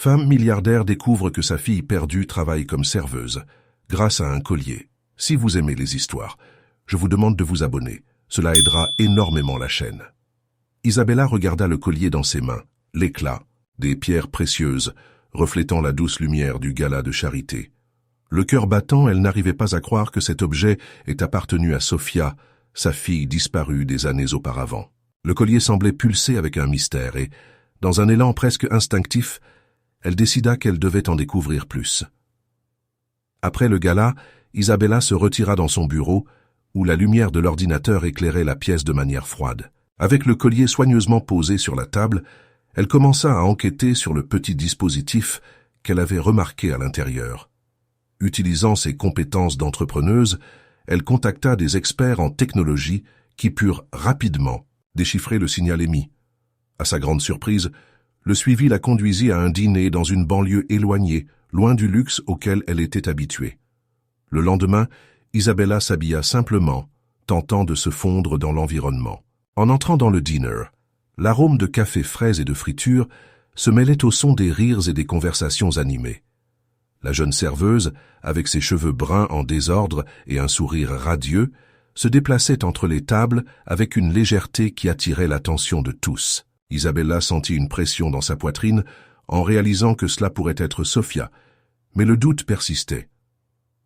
Femme milliardaire découvre que sa fille perdue travaille comme serveuse, grâce à un collier. Si vous aimez les histoires, je vous demande de vous abonner. Cela aidera énormément la chaîne. Isabella regarda le collier dans ses mains, l'éclat, des pierres précieuses, reflétant la douce lumière du gala de charité. Le cœur battant, elle n'arrivait pas à croire que cet objet ait appartenu à Sophia, sa fille disparue des années auparavant. Le collier semblait pulser avec un mystère et, dans un élan presque instinctif, elle décida qu'elle devait en découvrir plus. Après le gala, Isabella se retira dans son bureau, où la lumière de l'ordinateur éclairait la pièce de manière froide. Avec le collier soigneusement posé sur la table, elle commença à enquêter sur le petit dispositif qu'elle avait remarqué à l'intérieur. Utilisant ses compétences d'entrepreneuse, elle contacta des experts en technologie qui purent rapidement déchiffrer le signal émis. À sa grande surprise, le suivi la conduisit à un dîner dans une banlieue éloignée, loin du luxe auquel elle était habituée. Le lendemain, Isabella s'habilla simplement, tentant de se fondre dans l'environnement. En entrant dans le dîner, l'arôme de café frais et de friture se mêlait au son des rires et des conversations animées. La jeune serveuse, avec ses cheveux bruns en désordre et un sourire radieux, se déplaçait entre les tables avec une légèreté qui attirait l'attention de tous. Isabella sentit une pression dans sa poitrine en réalisant que cela pourrait être Sophia, mais le doute persistait.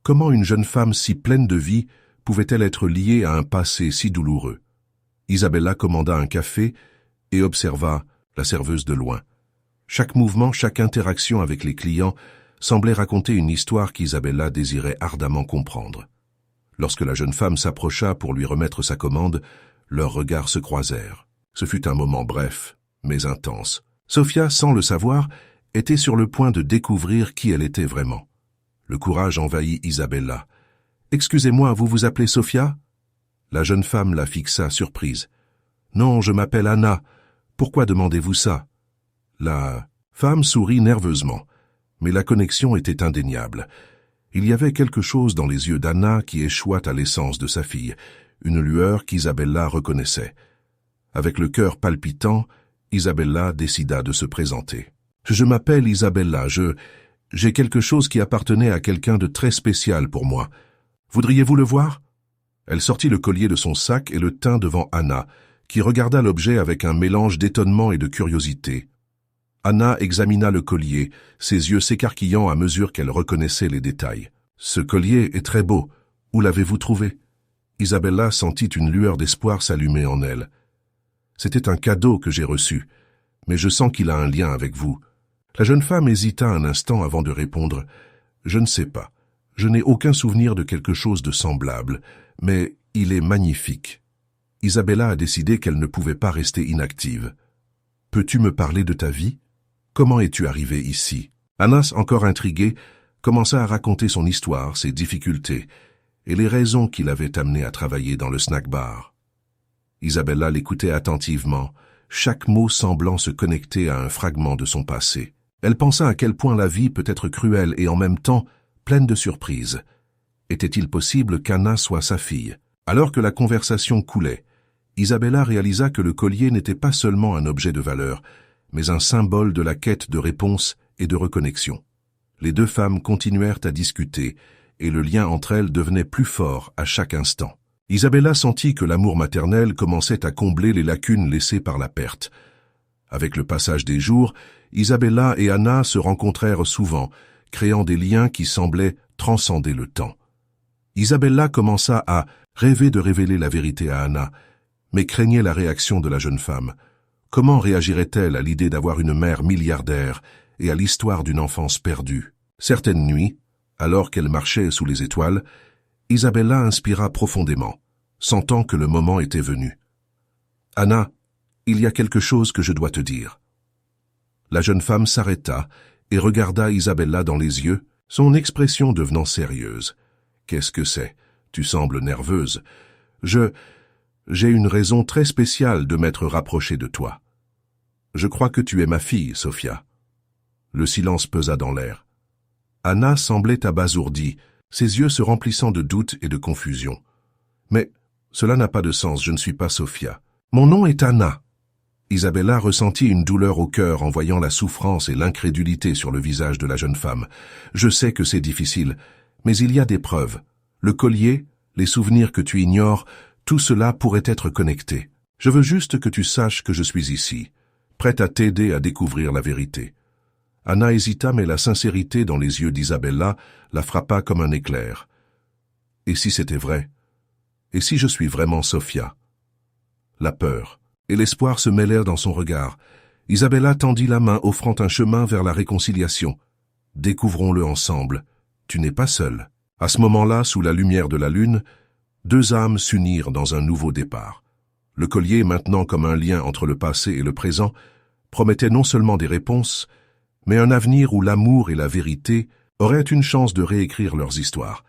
Comment une jeune femme si pleine de vie pouvait-elle être liée à un passé si douloureux? Isabella commanda un café et observa la serveuse de loin. Chaque mouvement, chaque interaction avec les clients semblait raconter une histoire qu'Isabella désirait ardemment comprendre. Lorsque la jeune femme s'approcha pour lui remettre sa commande, leurs regards se croisèrent. Ce fut un moment bref, mais intense. Sophia, sans le savoir, était sur le point de découvrir qui elle était vraiment. Le courage envahit Isabella. « Excusez-moi, vous vous appelez Sophia ?» La jeune femme la fixa, surprise. « Non, je m'appelle Anna. Pourquoi demandez-vous ça ?» La femme sourit nerveusement, mais la connexion était indéniable. Il y avait quelque chose dans les yeux d'Anna qui échoit à l'essence de sa fille, une lueur qu'Isabella reconnaissait. Avec le cœur palpitant, Isabella décida de se présenter. « Je m'appelle Isabella, j'ai quelque chose qui appartenait à quelqu'un de très spécial pour moi. Voudriez-vous le voir ?» Elle sortit le collier de son sac et le tint devant Anna, qui regarda l'objet avec un mélange d'étonnement et de curiosité. Anna examina le collier, ses yeux s'écarquillant à mesure qu'elle reconnaissait les détails. « Ce collier est très beau. Où l'avez-vous trouvé ?» Isabella sentit une lueur d'espoir s'allumer en elle. « C'était un cadeau que j'ai reçu, mais je sens qu'il a un lien avec vous. » La jeune femme hésita un instant avant de répondre. « Je ne sais pas. Je n'ai aucun souvenir de quelque chose de semblable, mais il est magnifique. » Isabella a décidé qu'elle ne pouvait pas rester inactive. « Peux-tu me parler de ta vie? Comment es-tu arrivée ici ?» Anas, encore intrigué, commença à raconter son histoire, ses difficultés, et les raisons qui l'avaient amené à travailler dans le snack-bar. Isabella l'écoutait attentivement, chaque mot semblant se connecter à un fragment de son passé. Elle pensa à quel point la vie peut être cruelle et en même temps pleine de surprises. Était-il possible qu'Anna soit sa fille? Alors que la conversation coulait, Isabella réalisa que le collier n'était pas seulement un objet de valeur, mais un symbole de la quête de réponse et de reconnexion. Les deux femmes continuèrent à discuter, et le lien entre elles devenait plus fort à chaque instant. Isabella sentit que l'amour maternel commençait à combler les lacunes laissées par la perte. Avec le passage des jours, Isabella et Anna se rencontrèrent souvent, créant des liens qui semblaient transcender le temps. Isabella commença à rêver de révéler la vérité à Anna, mais craignait la réaction de la jeune femme. Comment réagirait-elle à l'idée d'avoir une mère milliardaire et à l'histoire d'une enfance perdue? Certaines nuits, alors qu'elle marchait sous les étoiles, Isabella inspira profondément, sentant que le moment était venu. « Anna, il y a quelque chose que je dois te dire. » La jeune femme s'arrêta et regarda Isabella dans les yeux, son expression devenant sérieuse. « Qu'est-ce que c'est? Tu sembles nerveuse. J'ai une raison très spéciale de m'être rapprochée de toi. Je crois que tu es ma fille, Sophia. » Le silence pesa dans l'air. Anna semblait abasourdie, ses yeux se remplissant de doute et de confusion. « Mais cela n'a pas de sens, je ne suis pas Sophia. Mon nom est Anna. » Isabella ressentit une douleur au cœur en voyant la souffrance et l'incrédulité sur le visage de la jeune femme. « Je sais que c'est difficile, mais il y a des preuves. Le collier, les souvenirs que tu ignores, tout cela pourrait être connecté. Je veux juste que tu saches que je suis ici, prête à t'aider à découvrir la vérité. » Anna hésita, mais la sincérité dans les yeux d'Isabella la frappa comme un éclair. « Et si c'était vrai? Et si je suis vraiment Sofia ?» La peur et l'espoir se mêlèrent dans son regard. Isabella tendit la main, offrant un chemin vers la réconciliation. « Découvrons-le ensemble. Tu n'es pas seul. » À ce moment-là, sous la lumière de la lune, deux âmes s'unirent dans un nouveau départ. Le collier, maintenant comme un lien entre le passé et le présent, promettait non seulement des réponses, mais un avenir où l'amour et la vérité auraient une chance de réécrire leurs histoires.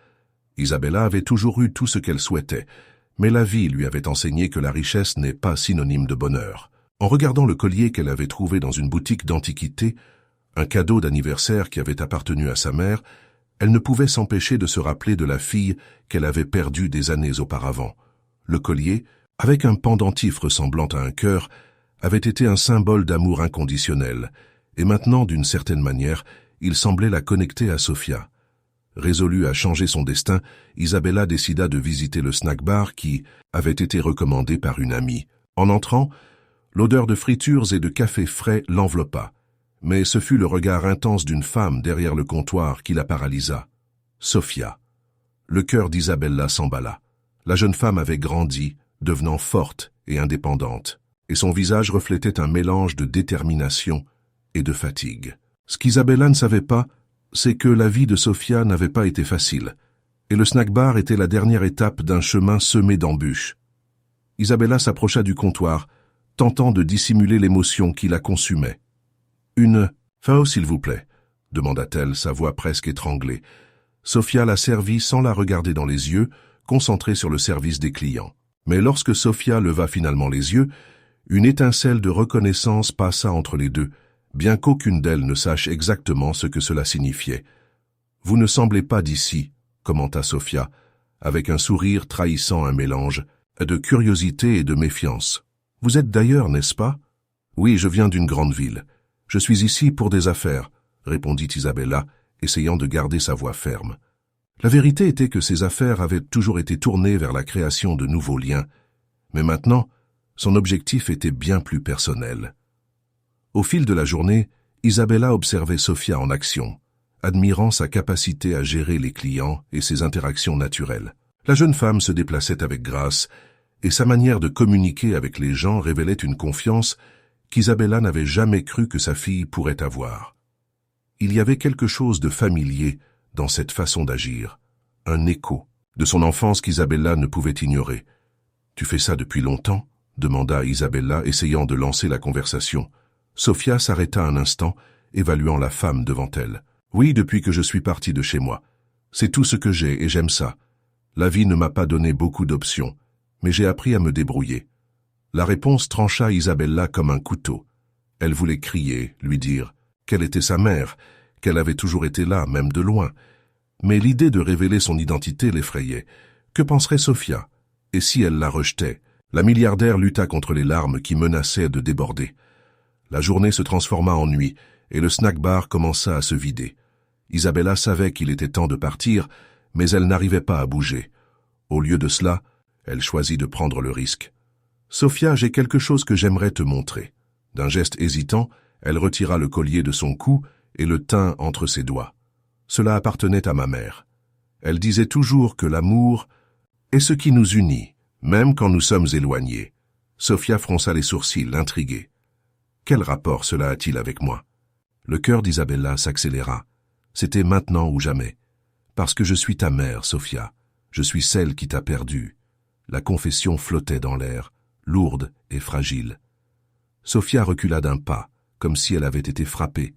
Isabella avait toujours eu tout ce qu'elle souhaitait, mais la vie lui avait enseigné que la richesse n'est pas synonyme de bonheur. En regardant le collier qu'elle avait trouvé dans une boutique d'antiquités, un cadeau d'anniversaire qui avait appartenu à sa mère, elle ne pouvait s'empêcher de se rappeler de la fille qu'elle avait perdue des années auparavant. Le collier, avec un pendentif ressemblant à un cœur, avait été un symbole d'amour inconditionnel, et maintenant, d'une certaine manière, il semblait la connecter à Sofia. Résolue à changer son destin, Isabella décida de visiter le snack-bar qui avait été recommandé par une amie. En entrant, l'odeur de fritures et de café frais l'enveloppa. Mais ce fut le regard intense d'une femme derrière le comptoir qui la paralysa. Sofia. Le cœur d'Isabella s'emballa. La jeune femme avait grandi, devenant forte et indépendante, et son visage reflétait un mélange de détermination et de fatigue. Ce qu'Isabella ne savait pas, c'est que la vie de Sofia n'avait pas été facile, et le snack-bar était la dernière étape d'un chemin semé d'embûches. Isabella s'approcha du comptoir, tentant de dissimuler l'émotion qui la consumait. « Une fao, s'il vous plaît » demanda-t-elle, sa voix presque étranglée. Sofia la servit sans la regarder dans les yeux, concentrée sur le service des clients. Mais lorsque Sofia leva finalement les yeux, une étincelle de reconnaissance passa entre les deux, bien qu'aucune d'elles ne sache exactement ce que cela signifiait. « Vous ne semblez pas d'ici » commenta Sofia, avec un sourire trahissant un mélange de curiosité et de méfiance. « Vous êtes d'ailleurs, n'est-ce pas ?»« Oui, je viens d'une grande ville. Je suis ici pour des affaires, » répondit Isabella, essayant de garder sa voix ferme. La vérité était que ses affaires avaient toujours été tournées vers la création de nouveaux liens, mais maintenant, son objectif était bien plus personnel. Au fil de la journée, Isabella observait Sofia en action, admirant sa capacité à gérer les clients et ses interactions naturelles. La jeune femme se déplaçait avec grâce, et sa manière de communiquer avec les gens révélait une confiance qu'Isabella n'avait jamais cru que sa fille pourrait avoir. Il y avait quelque chose de familier dans cette façon d'agir, un écho de son enfance qu'Isabella ne pouvait ignorer. « Tu fais ça depuis longtemps ?» demanda Isabella, essayant de lancer la conversation. Sofia s'arrêta un instant, évaluant la femme devant elle. « Oui, depuis que je suis partie de chez moi. C'est tout ce que j'ai et j'aime ça. La vie ne m'a pas donné beaucoup d'options, mais j'ai appris à me débrouiller. » La réponse trancha Isabella comme un couteau. Elle voulait crier, lui dire qu'elle était sa mère, qu'elle avait toujours été là, même de loin. Mais l'idée de révéler son identité l'effrayait. Que penserait Sofia? Et si elle la rejetait? La milliardaire lutta contre les larmes qui menaçaient de déborder. La journée se transforma en nuit, et le snack-bar commença à se vider. Isabella savait qu'il était temps de partir, mais elle n'arrivait pas à bouger. Au lieu de cela, elle choisit de prendre le risque. « Sofia, j'ai quelque chose que j'aimerais te montrer. » D'un geste hésitant, elle retira le collier de son cou et le tint entre ses doigts. Cela appartenait à ma mère. Elle disait toujours que l'amour est ce qui nous unit, même quand nous sommes éloignés. Sofia fronça les sourcils, intriguée. Quel rapport cela a-t-il avec moi? Le cœur d'Isabella s'accéléra. C'était maintenant ou jamais. Parce que je suis ta mère, Sofia. Je suis celle qui t'a perdue. La confession flottait dans l'air, lourde et fragile. Sofia recula d'un pas, comme si elle avait été frappée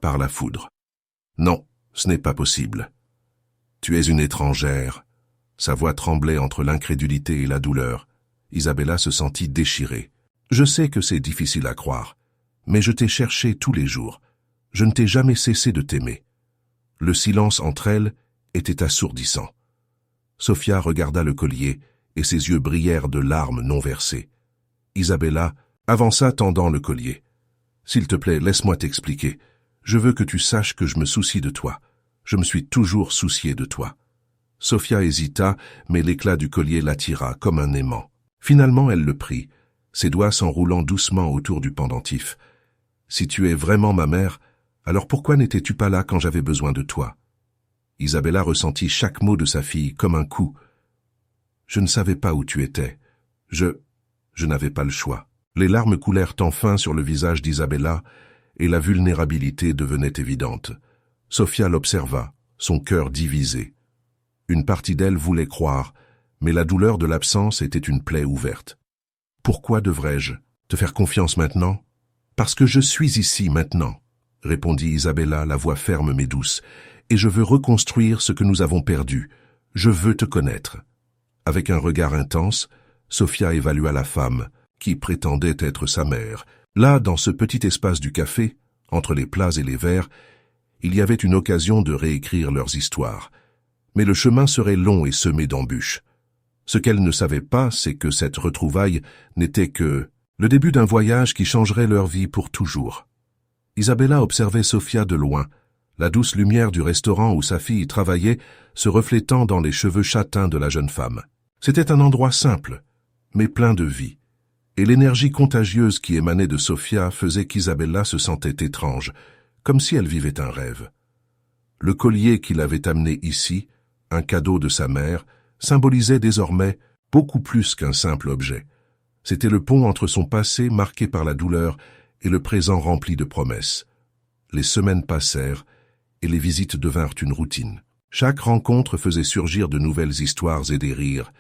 par la foudre. Non, ce n'est pas possible. Tu es une étrangère. Sa voix tremblait entre l'incrédulité et la douleur. Isabella se sentit déchirée. Je sais que c'est difficile à croire, mais je t'ai cherché tous les jours. Je ne t'ai jamais cessé de t'aimer. Le silence entre elles était assourdissant. Sofia regarda le collier et ses yeux brillèrent de larmes non versées. Isabella avança tendant le collier. « S'il te plaît, laisse-moi t'expliquer. Je veux que tu saches que je me soucie de toi. Je me suis toujours soucié de toi. » Sophia hésita, mais l'éclat du collier l'attira comme un aimant. Finalement, elle le prit, ses doigts s'enroulant doucement autour du pendentif. « Si tu es vraiment ma mère, alors pourquoi n'étais-tu pas là quand j'avais besoin de toi ?» Isabella ressentit chaque mot de sa fille comme un coup. « Je ne savais pas où tu étais. Je n'avais pas le choix. » Les larmes coulèrent enfin sur le visage d'Isabella, et la vulnérabilité devenait évidente. Sophia l'observa, son cœur divisé. Une partie d'elle voulait croire, mais la douleur de l'absence était une plaie ouverte. « Pourquoi devrais-je te faire confiance maintenant ?»« Parce que je suis ici maintenant, » répondit Isabella, la voix ferme mais douce, « et je veux reconstruire ce que nous avons perdu. Je veux te connaître. » Avec un regard intense, Sophia évalua la femme, qui prétendait être sa mère. Là, dans ce petit espace du café, entre les plats et les verres, il y avait une occasion de réécrire leurs histoires. Mais le chemin serait long et semé d'embûches. Ce qu'elle ne savait pas, c'est que cette retrouvaille n'était que le début d'un voyage qui changerait leur vie pour toujours. Isabella observait Sophia de loin, la douce lumière du restaurant où sa fille travaillait se reflétant dans les cheveux châtains de la jeune femme. C'était un endroit simple, mais plein de vie. Et l'énergie contagieuse qui émanait de Sophia faisait qu'Isabella se sentait étrange, comme si elle vivait un rêve. Le collier qui l'avait amenée ici, un cadeau de sa mère, symbolisait désormais beaucoup plus qu'un simple objet. C'était le pont entre son passé marqué par la douleur et le présent rempli de promesses. Les semaines passèrent et les visites devinrent une routine. Chaque rencontre faisait surgir de nouvelles histoires et des rires,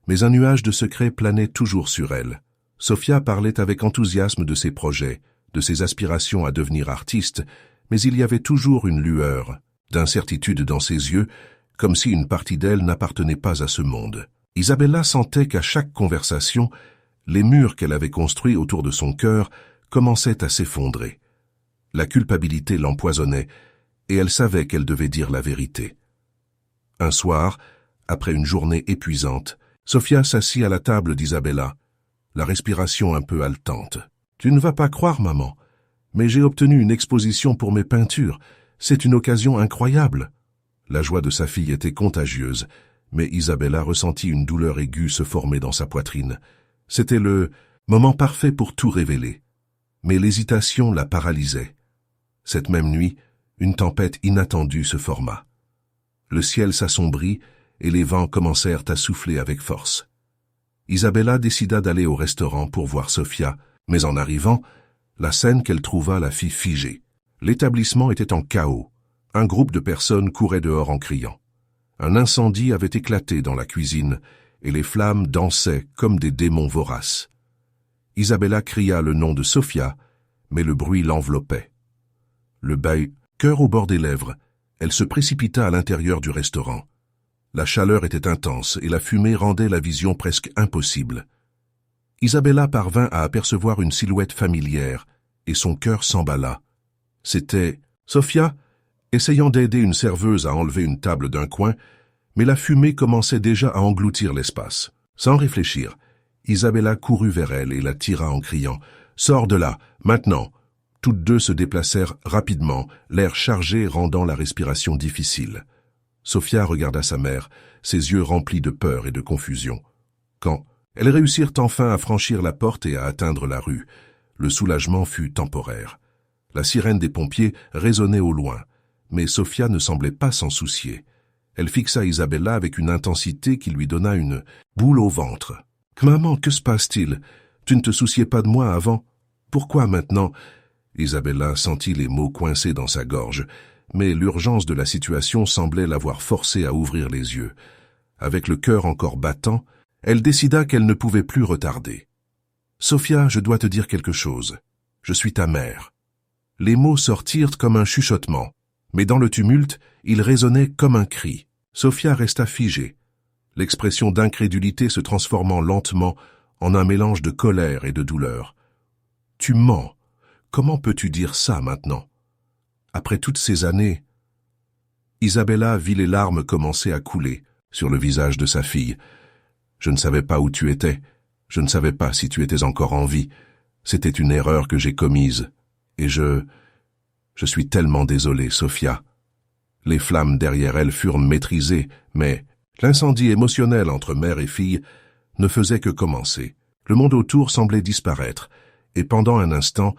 mais un nuage de secrets planait toujours sur elle. Sophia parlait avec enthousiasme de ses projets, de ses aspirations à devenir artiste, mais il y avait toujours une lueur d'incertitude dans ses yeux, comme si une partie d'elle n'appartenait pas à ce monde. Isabella sentait qu'à chaque conversation, les murs qu'elle avait construits autour de son cœur commençaient à s'effondrer. La culpabilité l'empoisonnait, et elle savait qu'elle devait dire la vérité. Un soir, après une journée épuisante, Sophia s'assit à la table d'Isabella, la respiration un peu haletante. « Tu ne vas pas croire, maman, mais j'ai obtenu une exposition pour mes peintures. C'est une occasion incroyable. » La joie de sa fille était contagieuse, mais Isabella ressentit une douleur aiguë se former dans sa poitrine. C'était le moment parfait pour tout révéler. Mais l'hésitation la paralysait. Cette même nuit, une tempête inattendue se forma. Le ciel s'assombrit et les vents commencèrent à souffler avec force. Isabella décida d'aller au restaurant pour voir Sophia, mais en arrivant, la scène qu'elle trouva la fit figer. L'établissement était en chaos. Un groupe de personnes courait dehors en criant. Un incendie avait éclaté dans la cuisine et les flammes dansaient comme des démons voraces. Isabella cria le nom de Sophia, mais le bruit l'enveloppait. Le bail, cœur au bord des lèvres, elle se précipita à l'intérieur du restaurant. La chaleur était intense et la fumée rendait la vision presque impossible. Isabella parvint à apercevoir une silhouette familière et son cœur s'emballa. C'était Sophia, essayant d'aider une serveuse à enlever une table d'un coin, mais la fumée commençait déjà à engloutir l'espace. Sans réfléchir, Isabella courut vers elle et la tira en criant « Sors de là, maintenant !» Toutes deux se déplacèrent rapidement, l'air chargé rendant la respiration difficile. Sophia regarda sa mère, ses yeux remplis de peur et de confusion. Quand elles réussirent enfin à franchir la porte et à atteindre la rue, le soulagement fut temporaire. La sirène des pompiers résonnait au loin, mais Sophia ne semblait pas s'en soucier. Elle fixa Isabella avec une intensité qui lui donna une boule au ventre. « Maman, que se passe-t-il? Tu ne te souciais pas de moi avant? Pourquoi maintenant ?» Isabella sentit les mots coincés dans sa gorge, mais l'urgence de la situation semblait l'avoir forcée à ouvrir les yeux. Avec le cœur encore battant, elle décida qu'elle ne pouvait plus retarder. « Sophia, je dois te dire quelque chose. Je suis ta mère. » Les mots sortirent comme un chuchotement, mais dans le tumulte, ils résonnaient comme un cri. Sophia resta figée, l'expression d'incrédulité se transformant lentement en un mélange de colère et de douleur. « Tu mens. Comment peux-tu dire ça maintenant? Après toutes ces années... » Isabella vit les larmes commencer à couler sur le visage de sa fille. « Je ne savais pas où tu étais. Je ne savais pas si tu étais encore en vie. C'était une erreur que j'ai commise, et je suis tellement désolé, Sophia. » Les flammes derrière elle furent maîtrisées, mais l'incendie émotionnel entre mère et fille ne faisait que commencer. Le monde autour semblait disparaître, et pendant un instant,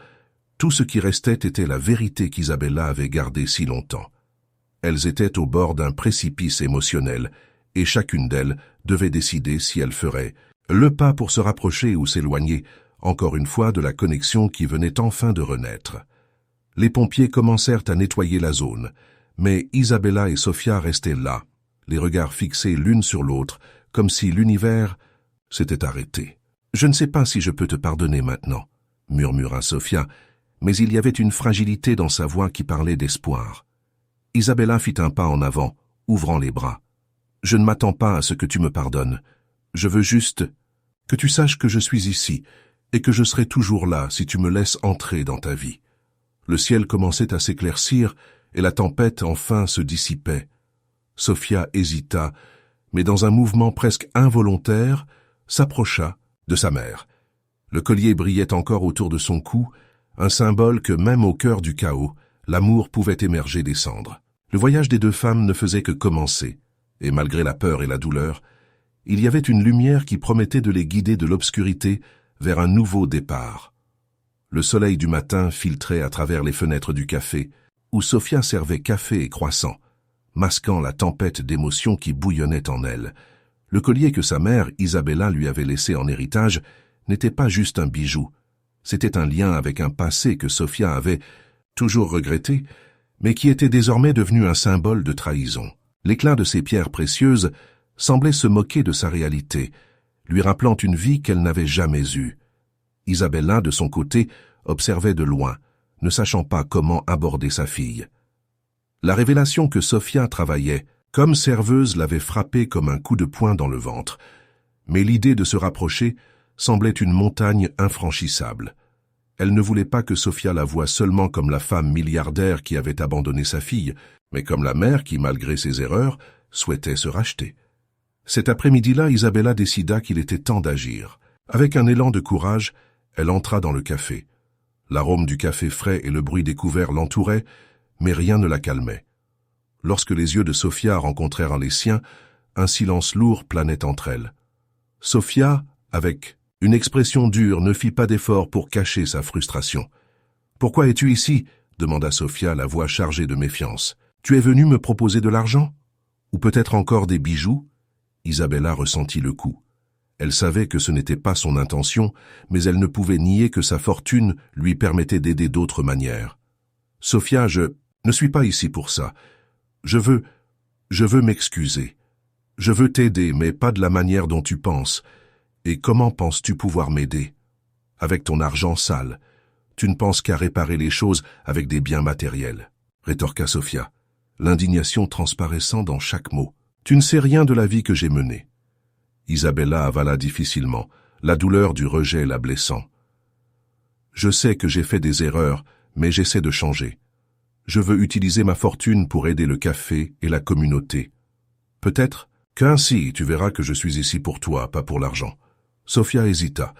tout ce qui restait était la vérité qu'Isabella avait gardée si longtemps. Elles étaient au bord d'un précipice émotionnel, et chacune d'elles devait décider si elle ferait le pas pour se rapprocher ou s'éloigner, encore une fois, de la connexion qui venait enfin de renaître. Les pompiers commencèrent à nettoyer la zone, mais Isabella et Sophia restaient là, les regards fixés l'une sur l'autre, comme si l'univers s'était arrêté. « Je ne sais pas si je peux te pardonner maintenant, » murmura Sophia, mais il y avait une fragilité dans sa voix qui parlait d'espoir. Isabella fit un pas en avant, ouvrant les bras. « Je ne m'attends pas à ce que tu me pardonnes. Je veux juste que tu saches que je suis ici et que je serai toujours là si tu me laisses entrer dans ta vie. » Le ciel commençait à s'éclaircir et la tempête enfin se dissipait. Sophia hésita, mais dans un mouvement presque involontaire, s'approcha de sa mère. Le collier brillait encore autour de son cou, un symbole que même au cœur du chaos, l'amour pouvait émerger des cendres. Le voyage des deux femmes ne faisait que commencer, et malgré la peur et la douleur, il y avait une lumière qui promettait de les guider de l'obscurité vers un nouveau départ. Le soleil du matin filtrait à travers les fenêtres du café, où Sophia servait café et croissants, masquant la tempête d'émotions qui bouillonnait en elle. Le collier que sa mère, Isabella, lui avait laissé en héritage n'était pas juste un bijou. C'était un lien avec un passé que Sophia avait toujours regretté, mais qui était désormais devenu un symbole de trahison. L'éclat de ces pierres précieuses semblait se moquer de sa réalité, lui rappelant une vie qu'elle n'avait jamais eue. Isabella, de son côté, observait de loin, ne sachant pas comment aborder sa fille. La révélation que Sophia travaillait comme serveuse l'avait frappée comme un coup de poing dans le ventre, mais l'idée de se rapprocher semblait une montagne infranchissable. Elle ne voulait pas que Sophia la voie seulement comme la femme milliardaire qui avait abandonné sa fille, mais comme la mère qui, malgré ses erreurs, souhaitait se racheter. Cet après-midi-là, Isabella décida qu'il était temps d'agir. Avec un élan de courage, elle entra dans le café. L'arôme du café frais et le bruit des couverts l'entouraient, mais rien ne la calmait. Lorsque les yeux de Sophia rencontrèrent les siens, un silence lourd planait entre elles. Sophia, avec une expression dure, ne fit pas d'effort pour cacher sa frustration. « Pourquoi es-tu ici ?» demanda Sophia, la voix chargée de méfiance. « Tu es venue me proposer de l'argent? Ou peut-être encore des bijoux ?» Isabella ressentit le coup. Elle savait que ce n'était pas son intention, mais elle ne pouvait nier que sa fortune lui permettait d'aider d'autres manières. « Sophia, je ne suis pas ici pour ça. Je veux m'excuser. Je veux t'aider, mais pas de la manière dont tu penses. Et comment penses-tu pouvoir m'aider? Avec ton argent sale. Tu ne penses qu'à réparer les choses avec des biens matériels, » rétorqua Sophia, l'indignation transparaissant dans chaque mot. « Tu ne sais rien de la vie que j'ai menée. » Isabella avala difficilement, la douleur du rejet la blessant. « Je sais que j'ai fait des erreurs, mais j'essaie de changer. Je veux utiliser ma fortune pour aider le café et la communauté. Peut-être qu'ainsi tu verras que je suis ici pour toi, pas pour l'argent. » Sophia hésita.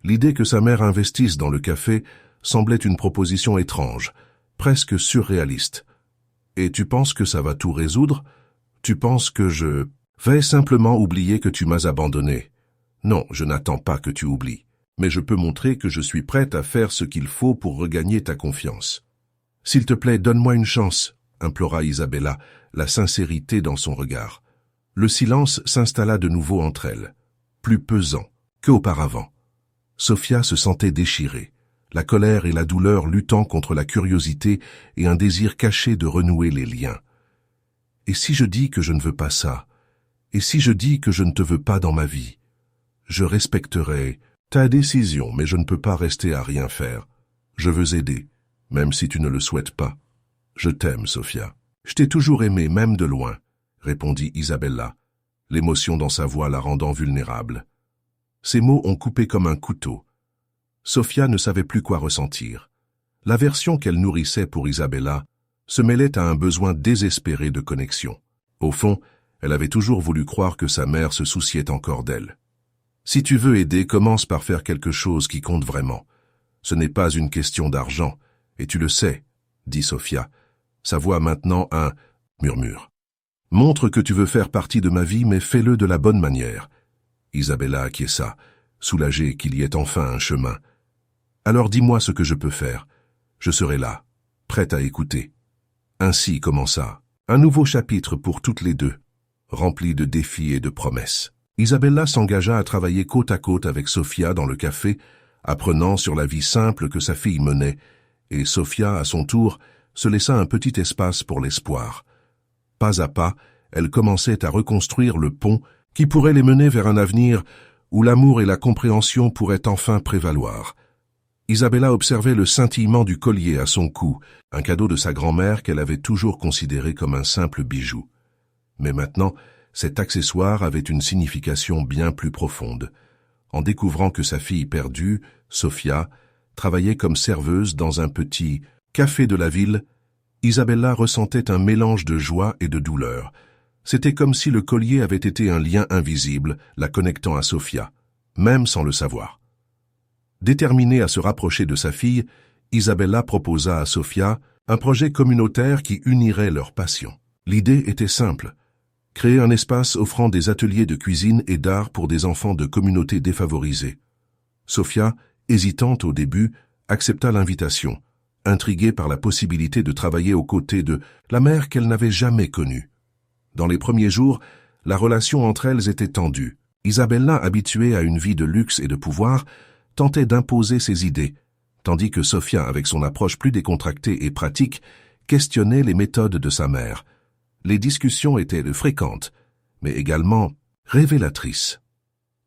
L'idée que sa mère investisse dans le café semblait une proposition étrange, presque surréaliste. « Et tu penses que ça va tout résoudre? Tu penses que je vais simplement oublier que tu m'as abandonné? Non, je n'attends pas que tu oublies, mais je peux montrer que je suis prête à faire ce qu'il faut pour regagner ta confiance. S'il te plaît, donne-moi une chance, » implora Isabella, la sincérité dans son regard. Le silence s'installa de nouveau entre elles, plus pesant qu'auparavant. Sophia se sentait déchirée, la colère et la douleur luttant contre la curiosité et un désir caché de renouer les liens. « Et si je dis que je ne veux pas ça? Et si je dis que je ne te veux pas dans ma vie? Je respecterai ta décision, mais je ne peux pas rester à rien faire. Je veux aider, même si tu ne le souhaites pas. Je t'aime, Sophia. Je t'ai toujours aimé, même de loin, » répondit Isabella, l'émotion dans sa voix la rendant vulnérable. Ces mots ont coupé comme un couteau. Sophia ne savait plus quoi ressentir. L'aversion qu'elle nourrissait pour Isabella se mêlait à un besoin désespéré de connexion. Au fond, elle avait toujours voulu croire que sa mère se souciait encore d'elle. « Si tu veux aider, commence par faire quelque chose qui compte vraiment. Ce n'est pas une question d'argent, et tu le sais, dit Sofia, sa voix maintenant un murmure. Montre que tu veux faire partie de ma vie, mais fais-le de la bonne manière. Isabella acquiesça, soulagée qu'il y ait enfin un chemin. Alors dis-moi ce que je peux faire. Je serai là, prête à écouter. Ainsi commença un nouveau chapitre pour toutes les deux, rempli de défis et de promesses. Isabella s'engagea à travailler côte à côte avec Sofia dans le café, apprenant sur la vie simple que sa fille menait, et Sofia, à son tour, se laissa un petit espace pour l'espoir. Pas à pas, elle commençait à reconstruire le pont qui pourrait les mener vers un avenir où l'amour et la compréhension pourraient enfin prévaloir. Isabella observait le scintillement du collier à son cou, un cadeau de sa grand-mère qu'elle avait toujours considéré comme un simple bijou. Mais maintenant, cet accessoire avait une signification bien plus profonde. En découvrant que sa fille perdue, Sofia, travaillait comme serveuse dans un petit café de la ville, Isabella ressentait un mélange de joie et de douleur. C'était comme si le collier avait été un lien invisible, la connectant à Sofia, même sans le savoir. Déterminée à se rapprocher de sa fille, Isabella proposa à Sofia un projet communautaire qui unirait leurs passions. L'idée était simple: créer un espace offrant des ateliers de cuisine et d'art pour des enfants de communautés défavorisées. Sofia, hésitante au début, accepta l'invitation, intriguée par la possibilité de travailler aux côtés de la mère qu'elle n'avait jamais connue. Dans les premiers jours, la relation entre elles était tendue. Isabella, habituée à une vie de luxe et de pouvoir, tentait d'imposer ses idées, tandis que Sofia, avec son approche plus décontractée et pratique, questionnait les méthodes de sa mère. Les discussions étaient fréquentes, mais également révélatrices.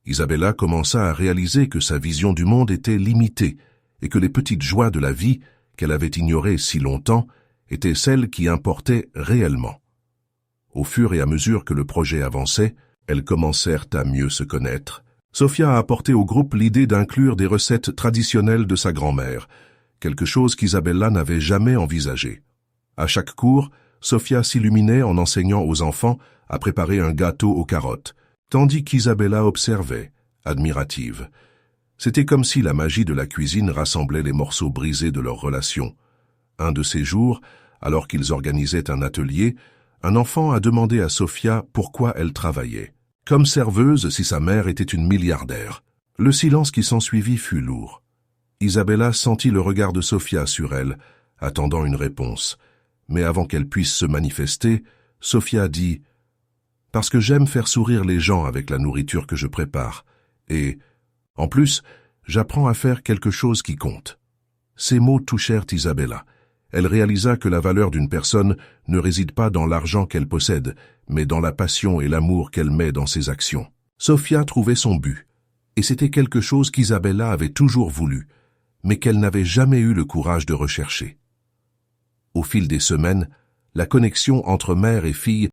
Isabella commença à réaliser que sa vision du monde était limitée et que les petites joies de la vie, qu'elle avait ignorées si longtemps, étaient celles qui importaient réellement. Au fur et à mesure que le projet avançait, elles commencèrent à mieux se connaître. Sofia a apporté au groupe l'idée d'inclure des recettes traditionnelles de sa grand-mère, quelque chose qu'Isabella n'avait jamais envisagé. À chaque cours, Sofia s'illuminait en enseignant aux enfants à préparer un gâteau aux carottes, tandis qu'Isabella observait, admirative. C'était comme si la magie de la cuisine rassemblait les morceaux brisés de leur relation. Un de ces jours, alors qu'ils organisaient un atelier, un enfant a demandé à Sofia pourquoi elle travaillait. Comme serveuse si sa mère était une milliardaire. Le silence qui s'ensuivit fut lourd. Isabella sentit le regard de Sofia sur elle, attendant une réponse. Mais avant qu'elle puisse se manifester, Sofia dit « Parce que j'aime faire sourire les gens avec la nourriture que je prépare. Et, en plus, j'apprends à faire quelque chose qui compte. » Ces mots touchèrent Isabella. Elle réalisa que la valeur d'une personne ne réside pas dans l'argent qu'elle possède, mais dans la passion et l'amour qu'elle met dans ses actions. Sofia trouvait son but, et c'était quelque chose qu'Isabella avait toujours voulu, mais qu'elle n'avait jamais eu le courage de rechercher. Au fil des semaines, la connexion entre mère et fille